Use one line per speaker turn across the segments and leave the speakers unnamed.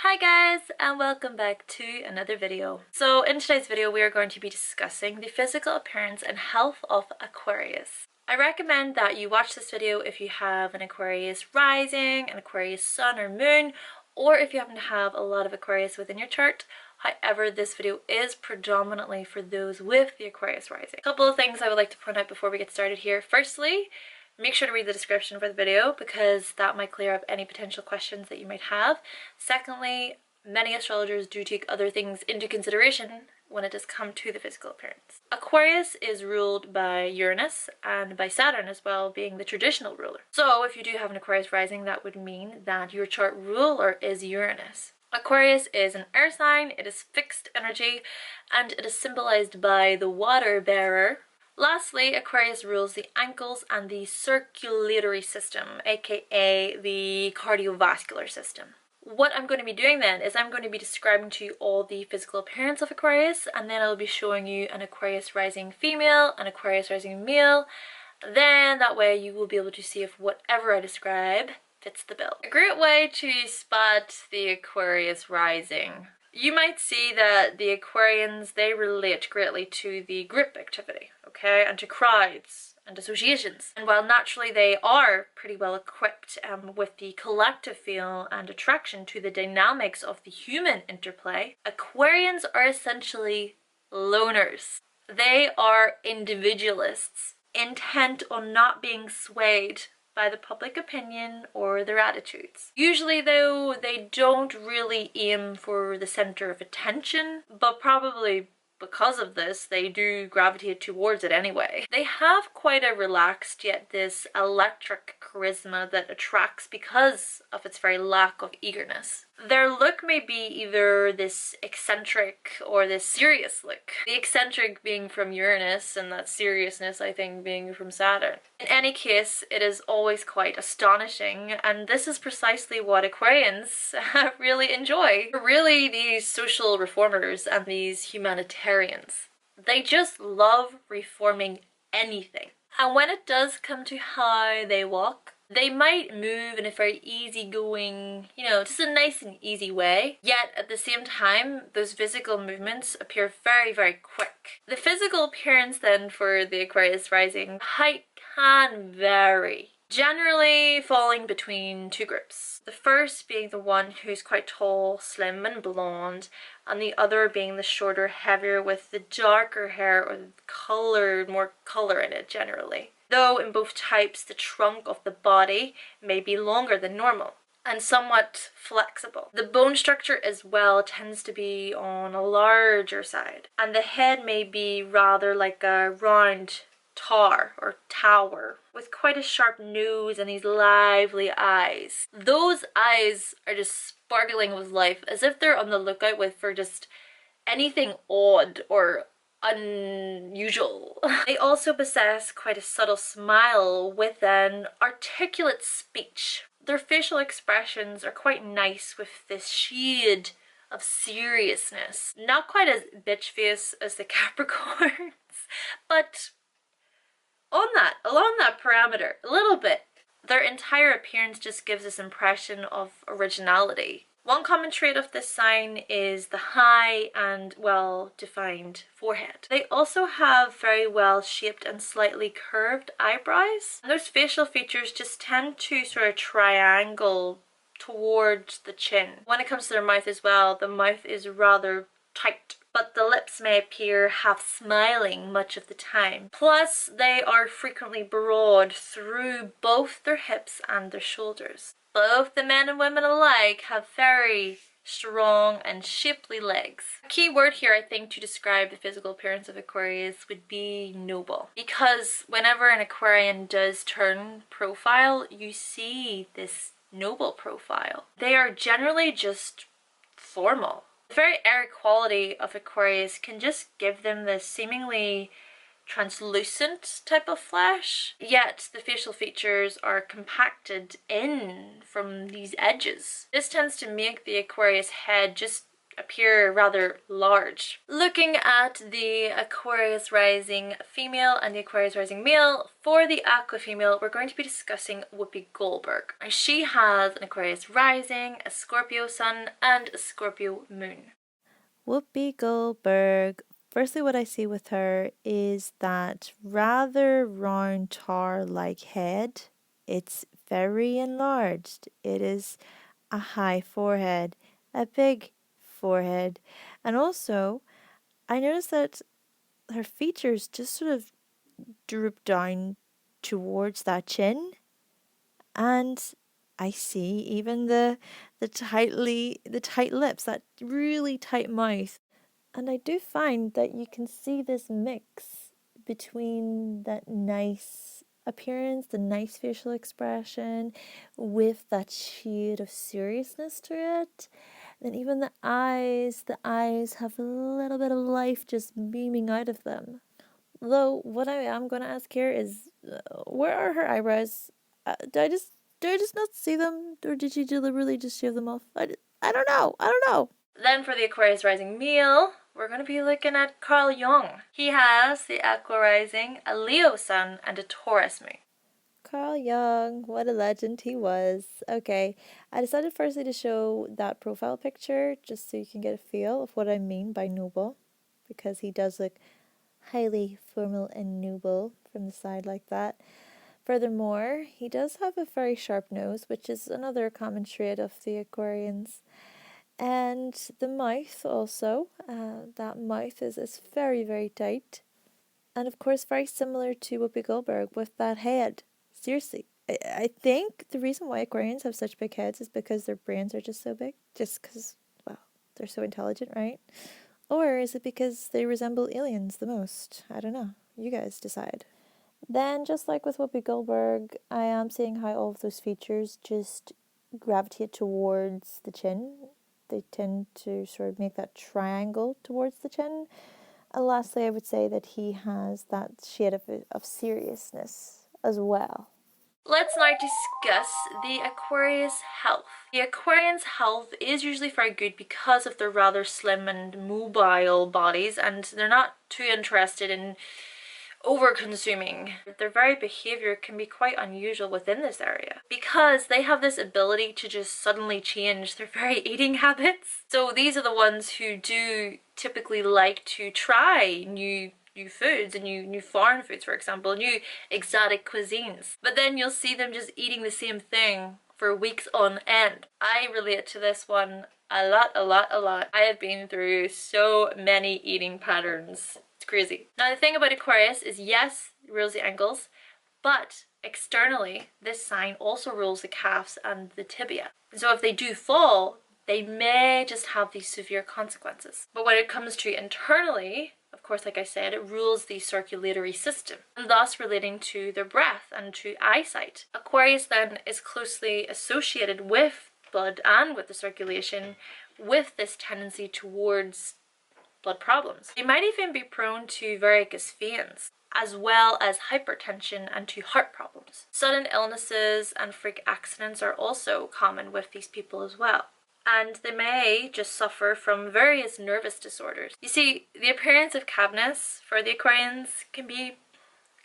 Hi guys, and welcome back to another video. So in today's video we are going to be discussing the physical appearance and health of Aquarius. I recommend that you watch this video if you have an Aquarius rising, an Aquarius sun or moon, or if you happen to have a lot of Aquarius within your chart. However, this video is predominantly for those with the Aquarius rising. A couple of things I would like to point out before we get started here. Firstly, make sure to read the description for the video because that might clear up any potential questions that you might have. Secondly, many astrologers do take other things into consideration when it does come to the physical appearance. Aquarius is ruled by Uranus and by Saturn as well, being the traditional ruler. So if you do have an Aquarius rising, that would mean that your chart ruler is Uranus. Aquarius is an earth sign, it is fixed energy, and it is symbolized by the water bearer. Lastly, Aquarius rules the ankles and the circulatory system, aka the cardiovascular system. What I'm going to be doing then is I'm going to be describing to you all the physical appearance of Aquarius, and then I'll be showing you an Aquarius rising female, an Aquarius rising male. Then that way you will be able to see if whatever I describe fits the bill. A great way to spot the Aquarius rising. You might see that the Aquarians, they relate greatly to the group activity, okay, and to crowds and associations. And while naturally they are pretty well equipped with the collective feel and attraction to the dynamics of the human interplay, Aquarians are essentially loners. They are individualists, intent on not being swayed by the public opinion or their attitudes. Usually though, they don't really aim for the center of attention, but probably because of this, they do gravitate towards it anyway. They have quite a relaxed yet this electric charisma that attracts because of its very lack of eagerness. Their look may be either this eccentric or this serious look. The eccentric being from Uranus and that seriousness, I think, being from Saturn. In any case, it is always quite astonishing, and this is precisely what Aquarians really enjoy. They're really these social reformers and these humanitarians. They just love reforming anything. And when it does come to how they walk, they might move in a very easygoing, just a nice and easy way. Yet at the same time, those physical movements appear very, very quick. The physical appearance then for the Aquarius rising, height can vary. Generally falling between two groups. The first being the one who's quite tall, slim and blonde, and the other being the shorter, heavier with the darker hair or more color in it generally. Though in both types the trunk of the body may be longer than normal and somewhat flexible. The bone structure as well tends to be on a larger side, and the head may be rather like a round tower with quite a sharp nose and these lively eyes. Those eyes are just sparkling with life, as if they're on the lookout for just anything odd or unusual. They also possess quite a subtle smile with an articulate speech. Their facial expressions are quite nice with this shade of seriousness. Not quite as bitch face as the Capricorns, but along that parameter, a little bit. Their entire appearance just gives this impression of originality. One common trait of this sign is the high and well-defined forehead. They also have very well-shaped and slightly curved eyebrows. And those facial features just tend to sort of triangle towards the chin. When it comes to their mouth as well, the mouth is rather tight, but the lips may appear half smiling much of the time. Plus, they are frequently broad through both their hips and their shoulders. Both the men and women alike have very strong and shapely legs. A key word here, I think, to describe the physical appearance of Aquarius would be noble. Because whenever an Aquarian does turn profile, you see this noble profile. They are generally just formal. The very air quality of Aquarius can just give them this seemingly translucent type of flesh, yet the facial features are compacted in from these edges. This tends to make the Aquarius head just appear rather large. Looking at the Aquarius rising female and the Aquarius rising male, for the Aqua female, we're going to be discussing Whoopi Goldberg. And she has an Aquarius rising, a Scorpio sun, and a Scorpio moon.
Whoopi Goldberg. Firstly, what I see with her is that rather round tower-like head. It's very enlarged. It is a high forehead, a big forehead. And also, I noticed that her features just sort of droop down towards that chin. And I see even the tight lips, that really tight mouth. And I do find that you can see this mix between that nice appearance, the nice facial expression, with that shade of seriousness to it. Then even the eyes have a little bit of life just beaming out of them. Though what I am going to ask here is, where are her eyebrows? Did I just not see them, or did she deliberately just shave them off? I don't know.
Then for the Aquarius rising male, we're going to be looking at Carl Jung. He has the Aqua rising, a Leo sun, and a Taurus moon.
Carl Jung, what a legend he was. Okay, I decided firstly to show that profile picture just so you can get a feel of what I mean by noble, because he does look highly formal and noble from the side like that. Furthermore, he does have a very sharp nose, which is another common trait of the Aquarians. And the mouth also, that mouth is very, very tight. And of course, very similar to Whoopi Goldberg with that head. Seriously, I think the reason why Aquarians have such big heads is because their brains are just so big. Just because, well, they're so intelligent, right? Or is it because they resemble aliens the most? I don't know. You guys decide. Then, just like with Whoopi Goldberg, I am seeing how all of those features just gravitate towards the chin. They tend to sort of make that triangle towards the chin. And lastly, I would say that he has that shade of seriousness as well.
Let's now discuss the Aquarius health. The Aquarians' health is usually very good because of their rather slim and mobile bodies, and they're not too interested in over-consuming. Their very behavior can be quite unusual within this area because they have this ability to just suddenly change their very eating habits. So these are the ones who do typically like to try new foods and new foreign foods, for example, new exotic cuisines. But then you'll see them just eating the same thing for weeks on end. I relate to this one a lot. I have been through so many eating patterns. Crazy. Now the thing about Aquarius is, yes, it rules the ankles, but externally this sign also rules the calves and the tibia. So if they do fall, they may just have these severe consequences. But when it comes to internally, of course, like I said, it rules the circulatory system, and thus relating to their breath and to eyesight. Aquarius then is closely associated with blood and with the circulation, with this tendency towards blood problems. They might even be prone to varicose veins, as well as hypertension and to heart problems. Sudden illnesses and freak accidents are also common with these people as well. And they may just suffer from various nervous disorders. You see, the appearance of calmness for the Aquarians can be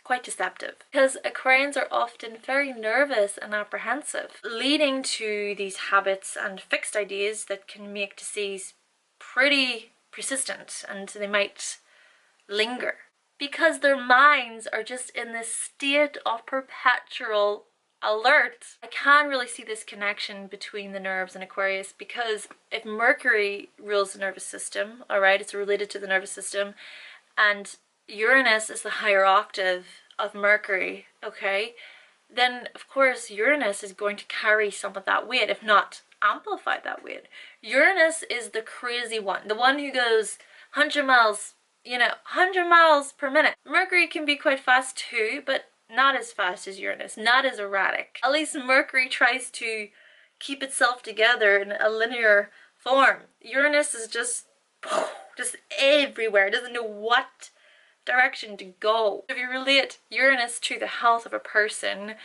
quite deceptive because Aquarians are often very nervous and apprehensive, leading to these habits and fixed ideas that can make disease pretty persistent, and they might linger because their minds are just in this state of perpetual alert. I can really see this connection between the nerves and Aquarius because if Mercury rules the nervous system, alright, it's related to the nervous system, and Uranus is the higher octave of Mercury, okay, then of course Uranus is going to carry some of that weight, if not amplify that weight. Uranus is the crazy one, the one who goes 100 miles, 100 miles per minute. Mercury can be quite fast too, but not as fast as Uranus, not as erratic. At least Mercury tries to keep itself together in a linear form. Uranus is just everywhere, doesn't know what direction to go. If you relate Uranus to the health of a person,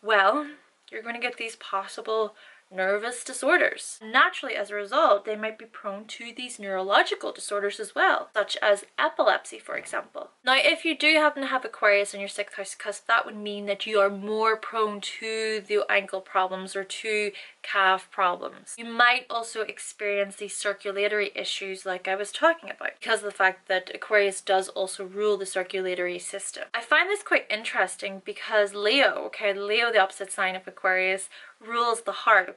well, you're going to get these possible nervous disorders. Naturally, as a result, they might be prone to these neurological disorders as well, such as epilepsy, for example. Now, if you do happen to have Aquarius in your 6th house cusp, that would mean that you are more prone to the ankle problems or to calf problems. You might also experience these circulatory issues like I was talking about, because of the fact that Aquarius does also rule the circulatory system. I find this quite interesting because Leo, the opposite sign of Aquarius, rules the heart,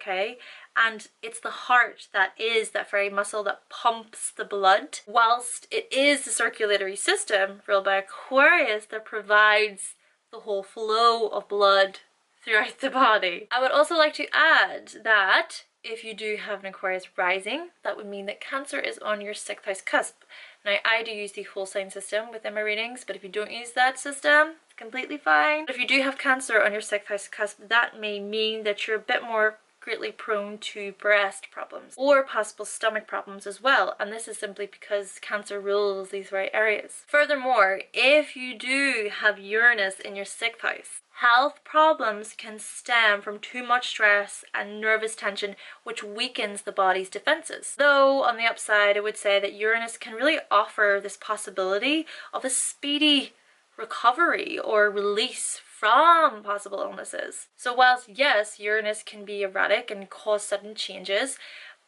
and it's the heart that is that very muscle that pumps the blood, whilst it is the circulatory system ruled by Aquarius that provides the whole flow of blood throughout the body. I would also like to add that if you do have an Aquarius rising, that would mean that Cancer is on your 6th house cusp. Now, I do use the whole sign system within my readings, but if you don't use that system, it's completely fine. But if you do have Cancer on your 6th house cusp, that may mean that you're a bit more greatly prone to breast problems or possible stomach problems as well, and this is simply because Cancer rules these right areas. Furthermore, if you do have Uranus in your 6th house, health problems can stem from too much stress and nervous tension, which weakens the body's defenses. Though on the upside, I would say that Uranus can really offer this possibility of a speedy recovery or release from possible illnesses. So whilst yes, Uranus can be erratic and cause sudden changes,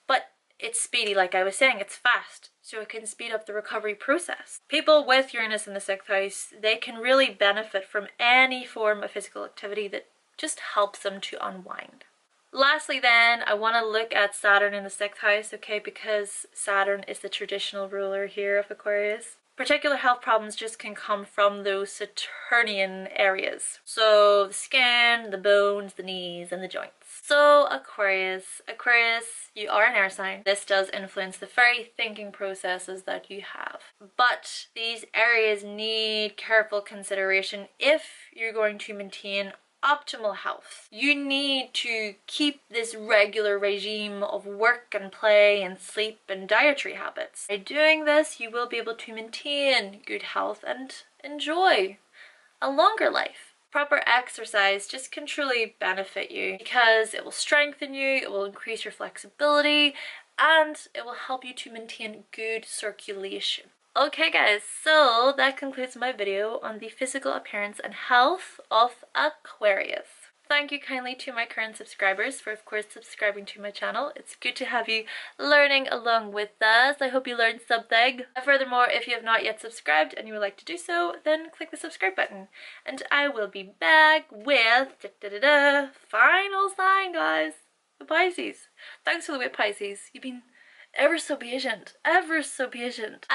but it's speedy, like I was saying, it's fast, so it can speed up the recovery process. People with Uranus in the 6th house, they can really benefit from any form of physical activity that just helps them to unwind. Lastly then, I want to look at Saturn in the 6th house, because Saturn is the traditional ruler here of Aquarius. Particular health problems just can come from those Saturnian areas. So the skin, the bones, the knees, and the joints. So Aquarius, you are an air sign. This does influence the very thinking processes that you have. But these areas need careful consideration if you're going to maintain optimal health. You need to keep this regular regime of work and play and sleep and dietary habits. By doing this, you will be able to maintain good health and enjoy a longer life. Proper exercise just can truly benefit you because it will strengthen you, it will increase your flexibility, and it will help you to maintain good circulation. Okay guys, so that concludes my video on the physical appearance and health of Aquarius. Thank you kindly to my current subscribers for, of course, subscribing to my channel. It's good to have you learning along with us. I hope you learned something. Furthermore, if you have not yet subscribed and you would like to do so, then click the subscribe button. And I will be back with final sign, guys. The Pisces. Thanks for the wait, Pisces. You've been ever so patient. I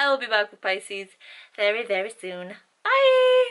will be back with Pisces very, very soon. Bye!